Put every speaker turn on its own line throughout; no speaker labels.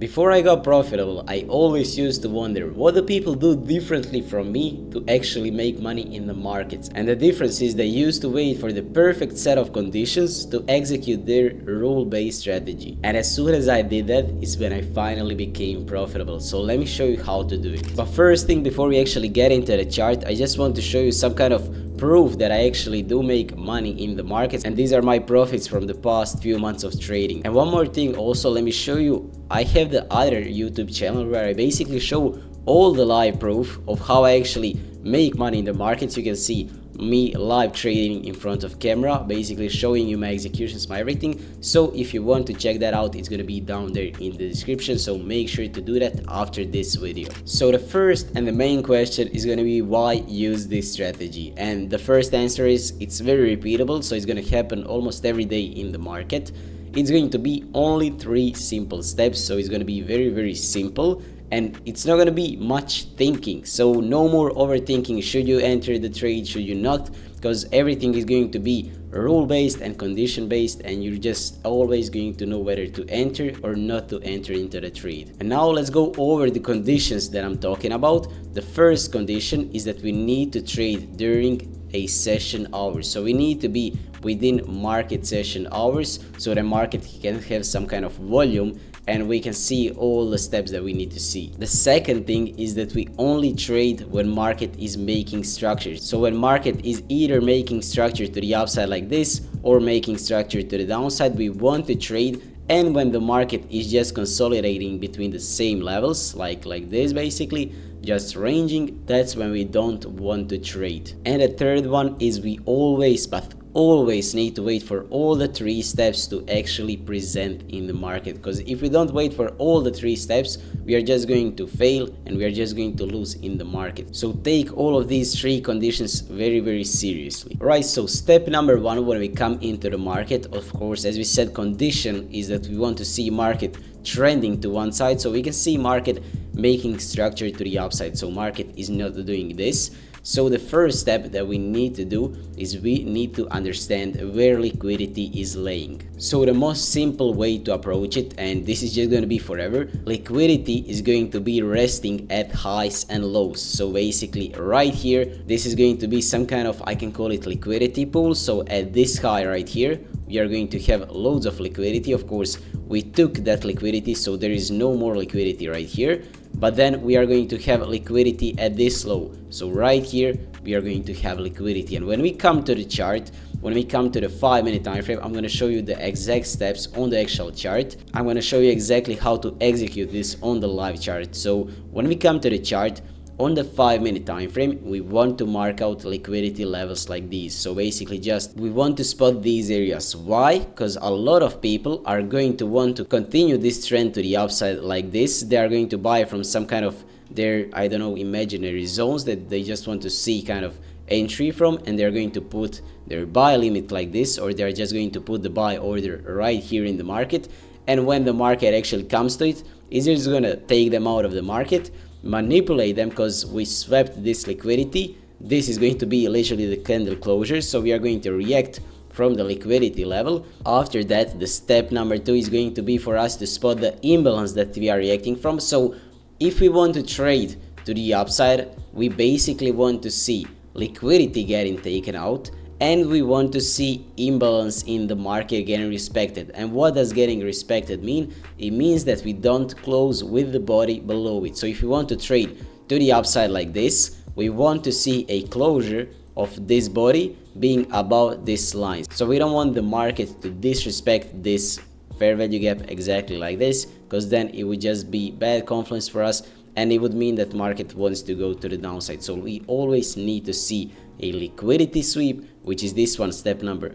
Before I got profitable, I always used to wonder what do people do differently from me to actually make money in the markets. And the difference is they used to wait for the perfect set of conditions to execute their rule-based strategy. And as soon as I did that is when I finally became profitable. So let me show you how to do it. But first thing, before we actually get into the chart, I just want to show you some kind of proof that I actually do make money in the markets, and these are my profits from the past few months of trading. And one more thing also, let me show you, I have the other YouTube channel where I basically show all the live proof of how I actually make money in the markets. You can see me live trading in front of camera, basically showing you my executions, my everything. So if you want to check that out, it's gonna be down there in the description, so make sure to do that after this video. So the first and the main question is gonna be why use this strategy, and the first answer is it's very repeatable, so it's gonna happen almost every day in the market. It's going to be only 3 simple steps, so it's going to be very simple, and it's not going to be much thinking. So no more overthinking, should you enter the trade, should you not, because everything is going to be rule based and condition based, and you're just always going to know whether to enter or not to enter into the trade. And now let's go over the conditions that I'm talking about. The first condition is that we need to trade during a session hours, so we need to be within market session hours so the market can have some kind of volume and we can see all the steps that we need to see. The second thing is that we only trade when market is making structure. So when market is either making structure to the upside like this or making structure to the downside, we want to trade. And when the market is just consolidating between the same levels, like this basically, just ranging, that's when we don't want to trade. And the third one is we always need to wait for all the 3 steps to actually present in the market, because if we don't wait for all the 3 steps, we are just going to fail and we are just going to lose in the market. So take all of these 3 conditions very seriously. Right, so step number 1 when we come into the market, of course, as we said, condition is that we want to see market trending to one side, so we can see market making structure to the upside, so market is not doing this. So the first step that we need to do is we need to understand where liquidity is laying. So the most simple way to approach it, and this is just going to be forever, liquidity is going to be resting at highs and lows. So basically right here, this is going to be some kind of, I can call it liquidity pool. So at this high right here, we are going to have loads of liquidity. Of course, we took that liquidity, so there is no more liquidity right here. But then we are going to have liquidity at this low. So right here, we are going to have liquidity. And when we come to the chart, when we come to the 5-minute time frame, I'm going to show you the exact steps on the actual chart. I'm going to show you exactly how to execute this on the live chart. So when we come to the chart, on the 5-minute time frame, we want to mark out liquidity levels like these. So basically just we want to spot these areas. Why? Because a lot of people are going to want to continue this trend to the upside like this. They are going to buy from some kind of their, I don't know, imaginary zones that they just want to see kind of entry from, and they're going to put their buy limit like this, or they're just going to put the buy order right here in the market. And when the market actually comes to it, it's just going to take them out of the market, manipulate them, because we swept this liquidity. This is going to be literally the candle closure, so we are going to react from the liquidity level. After that, the step number 2 is going to be for us to spot the imbalance that we are reacting from. So if we want to trade to the upside, we basically want to see liquidity getting taken out, and we want to see imbalance in the market getting respected. And what does getting respected mean? It means that we don't close with the body below it. So if you want to trade to the upside like this, we want to see a closure of this body being above this line. So we don't want the market to disrespect this fair value gap exactly like this, because then it would just be bad confluence for us, and it would mean that market wants to go to the downside. So we always need to see a liquidity sweep, which is this one, step number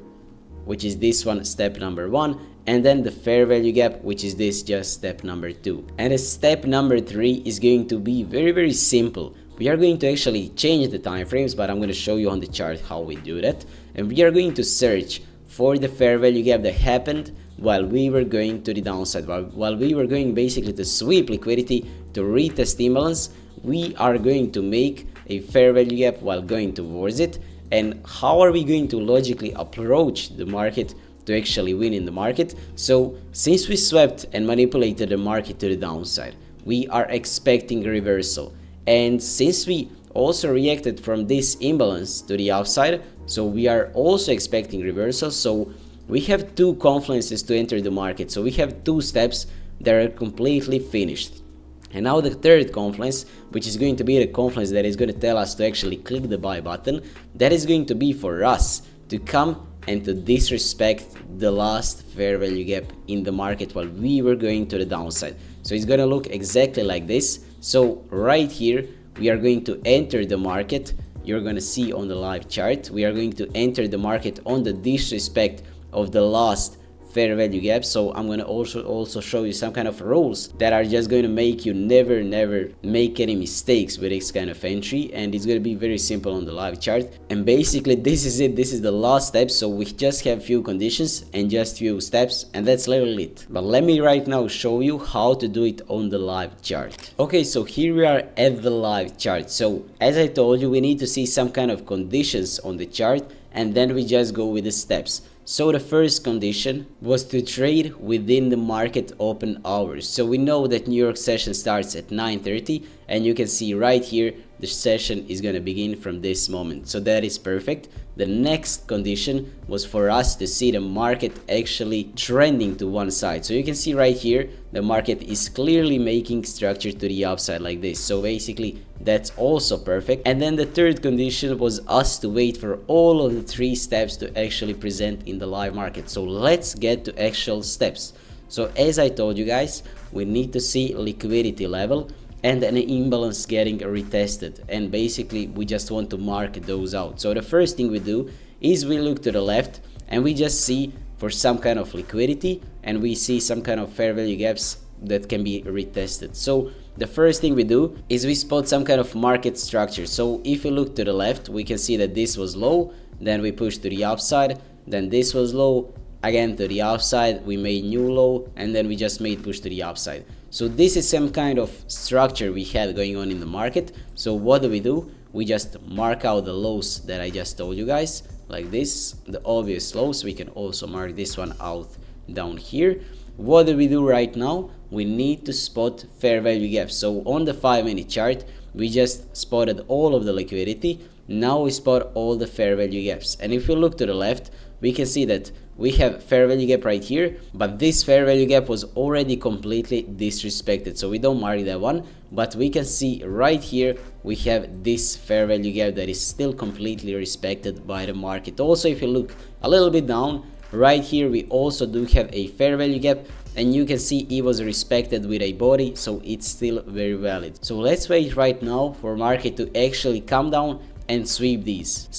1, and then the fair value gap, which is this, just step number 2. And the step number 3 is going to be very simple. We are going to actually change the time frames, but I'm going to show you on the chart how we do that. And we are going to search for the fair value gap that happened while we were going to the downside, while we were going basically to sweep liquidity to retest imbalance. We are going to make a fair value gap while going towards it. And how are we going to logically approach the market to actually win in the market. So since we swept and manipulated the market to the downside, we are expecting a reversal. And since we also reacted from this imbalance to the upside, so we are also expecting reversal. So we have two confluences to enter the market. So we have two steps that are completely finished. And now the third confluence, which is going to be the confluence that is going to tell us to actually click the buy button, that is going to be for us to come and to disrespect the last fair value gap in the market while we were going to the downside. So it's going to look exactly like this. So right here, we are going to enter the market. You're going to see on the live chart, we are going to enter the market on the disrespect of the last fair value gap. So I'm going to also show you some kind of rules that are just going to make you never make any mistakes with this kind of entry, and it's going to be very simple on the live chart. And basically this is it. This is the last step. So we just have few conditions and just few steps, and that's literally it. But let me right now show you how to do it on the live chart. Okay, so here we are at the live chart. So as I told you, we need to see some kind of conditions on the chart, and then we just go with the steps. So the first condition was to trade within the market open hours. So we know that New York session starts at 9:30, and you can see right here the session is going to begin from this moment. So that is perfect. The next condition was for us to see the market actually trending to one side. So you can see right here the market is clearly making structure to the upside like this. So basically that's also perfect. And then the third condition was us to wait for all of the three steps to actually present in the live market. So let's get to actual steps. So as I told you guys, we need to see liquidity level and an imbalance getting retested, and basically we just want to mark those out. So the first thing we do is we look to the left and we just see for some kind of liquidity, and we see some kind of fair value gaps that can be retested. So the first thing we do is we spot some kind of market structure. So if we look to the left, we can see that this was low, then we push to the upside, then this was low, again to the upside, we made new low, and then we just made push to the upside. So this is some kind of structure we had going on in the market. So what do? We just mark out the lows that I just told you guys, like this, the obvious lows. We can also mark this one out down here. What do we do right now? We need to spot fair value gaps. So on the 5-minute chart, we just spotted all of the liquidity. Now we spot all the fair value gaps. And if you look to the left, we can see that we have fair value gap right here, but this fair value gap was already completely disrespected, so we don't mark that one. But we can see right here we have this fair value gap that is still completely respected by the market. Also, if you look a little bit down right here, we also do have a fair value gap, and you can see it was respected with a body, so it's still very valid. So let's wait right now for market to actually come down and sweep these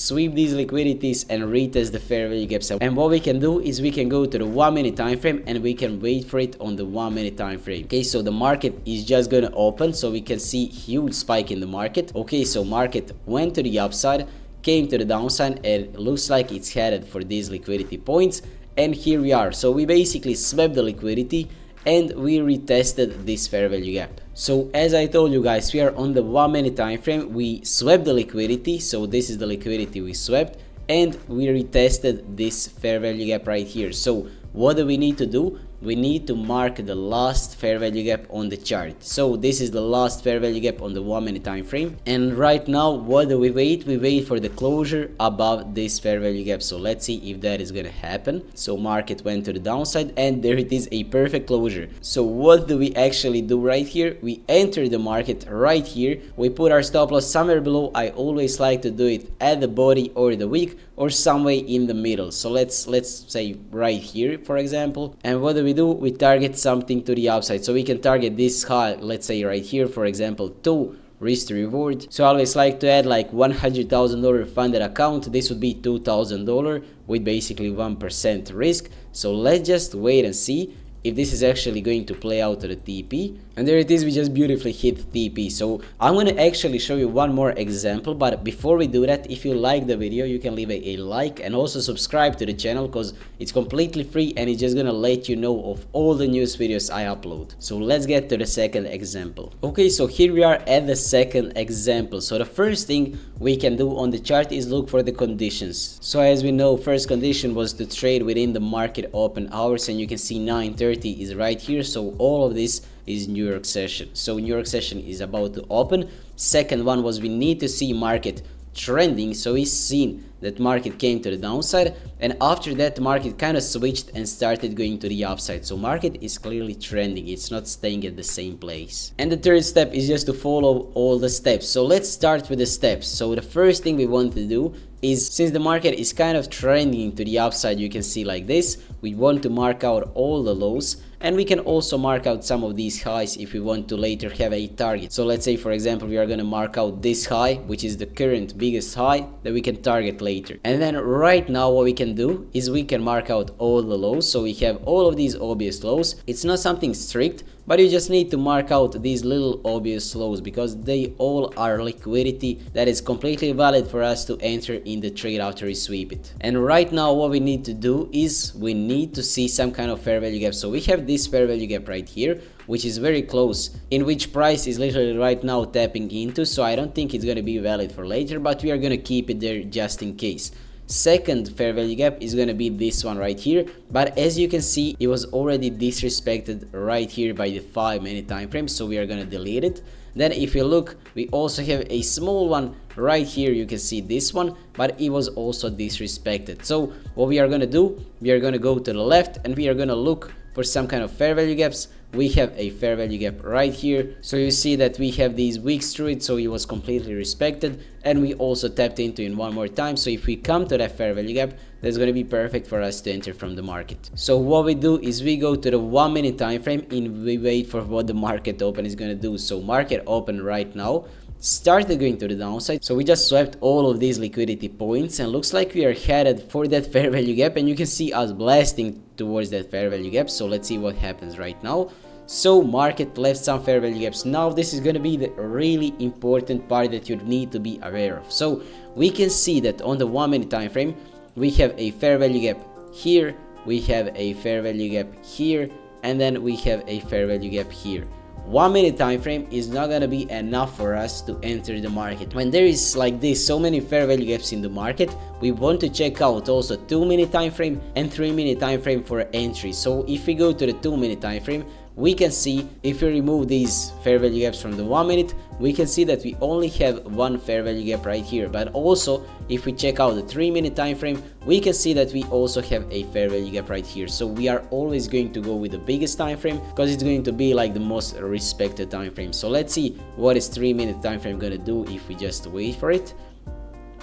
liquidities and retest the fair value gaps. And what we can do is we can go to the 1-minute time frame and we can wait for it on the 1-minute time frame. Okay, so the market is just gonna open, so we can see huge spike in the market. Okay, so market went to the upside, came to the downside, and it looks like it's headed for these liquidity points, and here we are. So we basically swept the liquidity and we retested this fair value gap. So as I told you guys, we are on the 1-minute time frame. We swept the liquidity, so this is the liquidity we swept, and we retested this fair value gap right here. So what do we need to do? We need to mark the last fair value gap on the chart. So this is the last fair value gap on the 1-minute time frame, and right now what do we wait? We wait for the closure above this fair value gap. So let's see if that is gonna happen. So market went to the downside, and there it is, a perfect closure. So what do we actually do right here? We enter the market right here. We put our stop loss somewhere below. I always like to do it at the body or the wick or somewhere in the middle. So let's say right here, for example. And what do? We target something to the upside. So we can target this high, let's say right here, for example, to risk to reward. So I always like to add like $100,000 funded account. This would be $2,000 with basically 1% risk. So let's just wait and see if this is actually going to play out to the TP. And there it is, we just beautifully hit TP. So I'm going to actually show you one more example, but before we do that, if you like the video, you can leave a like and also subscribe to the channel, because it's completely free and it's just going to let you know of all the news videos I upload. So let's get to the second example. Okay, so here we are at the second example. So the first thing we can do on the chart is look for the conditions. So as we know, first condition was to trade within the market open hours, and you can see 9:30 is right here. So all of this is New York session. So New York session is about to open. Second one was we need to see market trending. So we've seen that market came to the downside, and after that market kind of switched and started going to the upside. So market is clearly trending, it's not staying at the same place. And the third step is just to follow all the steps. So let's start with the steps. So the first thing we want to do is, since the market is kind of trending to the upside, you can see like this, we want to mark out all the lows, and we can also mark out some of these highs if we want to later have a target. So let's say, for example, we are going to mark out this high, which is the current biggest high that we can target later. And then right now what we can do is we can mark out all the lows. So we have all of these obvious lows. It's not something strict, but you just need to mark out these little obvious lows because they all are liquidity that is completely valid for us to enter in the trade after we sweep it. And right now what we need to do is we need to see some kind of fair value gap. So we have this fair value gap right here, which is very close, in which price is literally right now tapping into. So I don't think it's going to be valid for later, but we are going to keep it there just in case. Second fair value gap is going to be this one right here, but as you can see, it was already disrespected right here by the 5-minute time frame, so we are going to delete it. Then if you look, we also have a small one right here, you can see this one, but it was also disrespected. So what we are going to do, we are going to go to the left and we are going to look for some kind of fair value gaps. We have a fair value gap right here, so you see that we have these wicks through it, so it was completely respected, and we also tapped into it one more time. So if we come to that fair value gap, that's going to be perfect for us to enter from the market. So what we do is we go to the 1-minute time frame and we wait for what the market open is going to do. So market open right now started going to the downside, so we just swept all of these liquidity points and looks like we are headed for that fair value gap, and you can see us blasting towards that fair value gap. So let's see what happens right now. So market left some fair value gaps. Now this is going to be the really important part that you need to be aware of. So we can see that on the 1-minute time frame we have a fair value gap here, we have a fair value gap here, and then we have a fair value gap here. 1-minute time frame is not gonna be enough for us to enter the market. When there is like this so many fair value gaps in the market, we want to check out also 2-minute time frame and 3-minute time frame for entry. So if we go to the 2-minute time frame, we can see if we remove these fair value gaps from the 1 minute, we can see that we only have one fair value gap right here. But also if we check out the 3-minute time frame, we can see that we also have a fair value gap right here. So we are always going to go with the biggest time frame because it's going to be like the most respected time frame. So let's see what is 3-minute time frame gonna do if we just wait for it.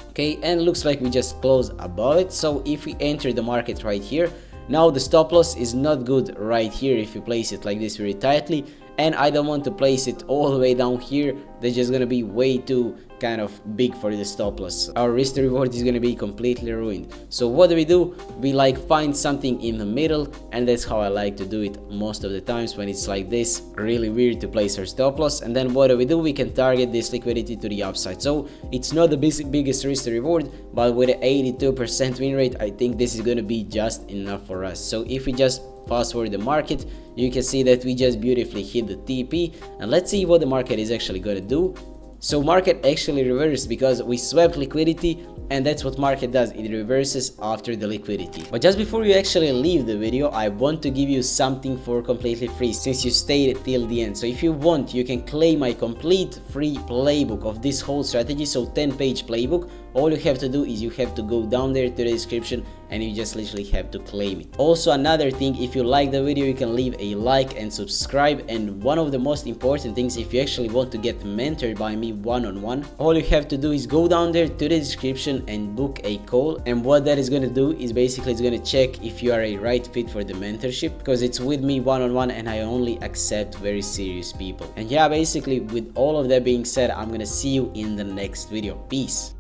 Okay, and it looks like we just closed above it. So if we enter the market right here, now the stop loss is not good right here if you place it like this very tightly, and I don't want to place it all the way down here. They're just gonna be way too kind of big for the stop loss. Our risk to reward is gonna be completely ruined. So what do? We like find something in the middle, and that's how I like to do it most of the times when it's like this. Really weird to place our stop loss. And then what do? We can target this liquidity to the upside. So it's not the biggest risk to reward, but with an 82% win rate, I think this is gonna be just enough for us. So if we just fast forward the market, you can see that we just beautifully hit the TP, and let's see what the market is actually gonna do. So market actually reversed because we swept liquidity, and that's what market does, it reverses after the liquidity. But just before you actually leave the video, I want to give you something for completely free since you stayed till the end. So if you want, you can claim my complete free playbook of this whole strategy, so 10-page playbook. All you have to do is you have to go down there to the description and you just literally have to claim it. Also another thing, if you like the video, you can leave a like and subscribe. And one of the most important things, if you actually want to get mentored by me one-on-one, all you have to do is go down there to the description and book a call. And what that is going to do is basically it's going to check if you are a right fit for the mentorship, because it's with me one-on-one and I only accept very serious people. And yeah, basically with all of that being said, I'm going to see you in the next video. Peace.